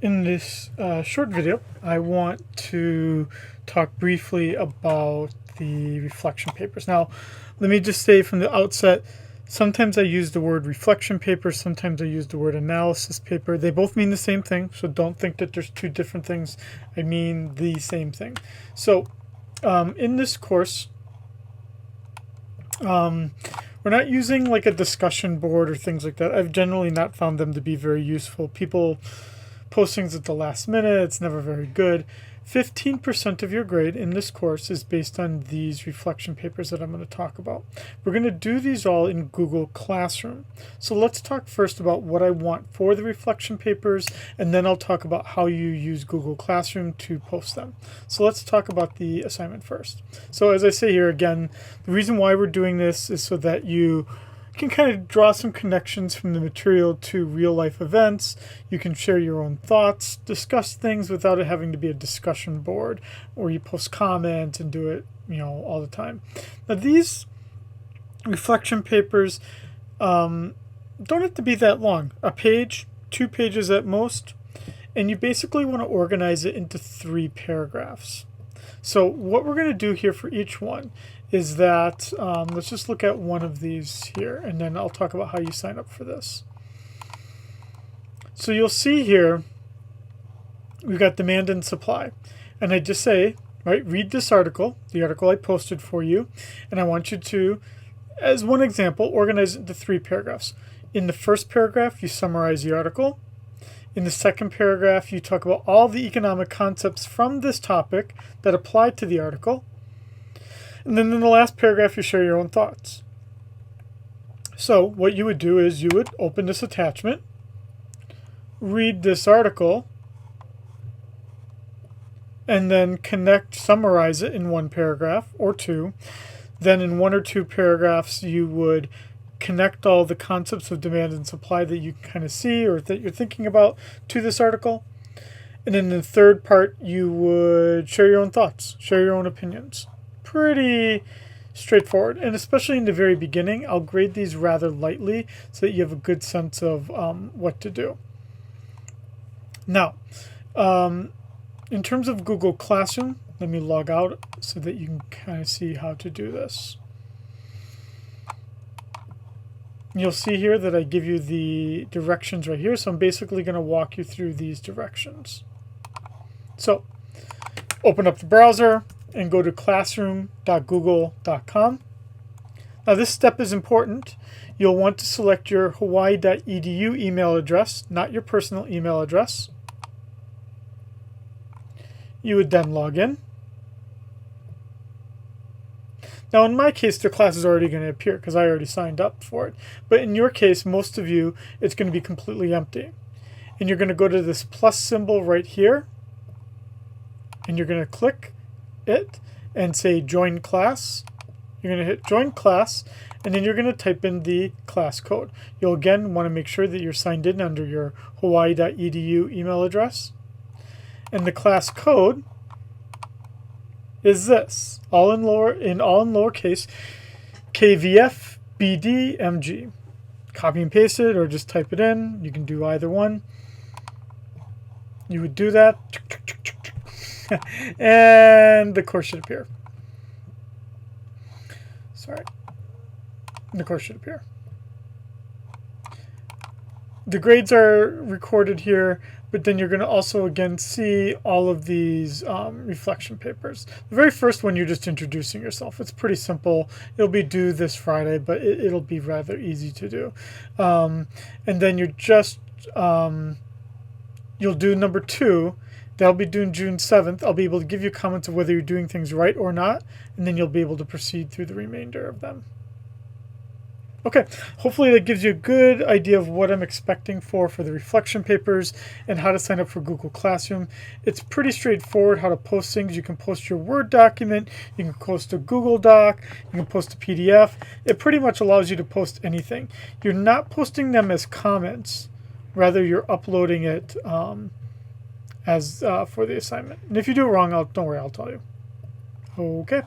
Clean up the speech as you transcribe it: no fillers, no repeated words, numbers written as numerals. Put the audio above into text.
In this short video, I want to talk briefly about the reflection papers. Now, let me just say from the outset, sometimes I use the word reflection paper, sometimes I use the word analysis paper. They both mean the same thing, so don't think that there's two different things. I mean the same thing. So in this course, we're not using like a discussion board or things like that. I've generally not found them to be very useful. People post things at the last minute. It's never very good. 15% of your grade in this course is based on these reflection papers that I'm going to talk about. We're going to do these all in Google Classroom. So let's talk first about what I want for the reflection papers, and then I'll talk about how you use Google Classroom to post them. So let's talk about the assignment first. So as I say here again, the reason why we're doing this is so that you can kind of draw some connections from the material to real life events. You can share your own thoughts, discuss things without it having to be a discussion board or you post comments and do it, all the time. Now these reflection papers don't have to be that long. A page, 2 pages at most, and you basically want to organize it into 3 paragraphs. So what we're going to do here for each one is that, let's just look at one of these here, and then I'll talk about how you sign up for this. So you'll see here, we've got demand and supply. And I just say, right, read this article, the article I posted for you, and I want you to, as one example, organize it into 3 paragraphs. In the first paragraph, you summarize the article. In the second paragraph, you talk about all the economic concepts from this topic that apply to the article. And then in the last paragraph, you share your own thoughts. So what you would do is you would open this attachment, read this article, and then summarize it in 1 paragraph or 2. Then in 1 or 2 paragraphs, you would connect all the concepts of demand and supply that you kind of see or that you're thinking about to this article. And in the third part, you would share your own thoughts, share your own opinions. Pretty straightforward, and especially in the very beginning, I'll grade these rather lightly so that you have a good sense of what to do. Now, in terms of Google Classroom, let me log out so that you can kind of see how to do this. You'll see here that I give you the directions right here, so I'm basically going to walk you through these directions. So, open up the browser and go to classroom.google.com. Now this step is important. You'll want to select your hawaii.edu email address, not your personal email address. You would then log in. Now in my case, the class is already going to appear because I already signed up for it. But in your case, most of you, it's going to be completely empty. And you're going to go to this plus symbol right here, and you're going to click it and say join class. You're going to hit join class, and then you're going to type in the class code. You'll again want to make sure that you're signed in under your hawaii.edu email address. And the class code is this, all in lowercase, KVFBDMG. Copy and paste it or just type it in. You can do either one. You would do that. And the course should appear. Sorry. The course should appear. The grades are recorded here, but then you're going to also again see all of these reflection papers. The very first one, you're just introducing yourself. It's pretty simple. It'll be due this Friday, but it'll be rather easy to do. And then you're just, you'll do number 2. That'll be due June 7th. I'll be able to give you comments of whether you're doing things right or not, and then you'll be able to proceed through the remainder of them. Okay, hopefully that gives you a good idea of what I'm expecting for the reflection papers and how to sign up for Google Classroom. It's pretty straightforward how to post things. You can post your Word document, you can post a Google Doc, you can post a PDF. It pretty much allows you to post anything. You're not posting them as comments, rather you're uploading it as for the assignment. And if you do it wrong, don't worry, I'll tell you. Okay.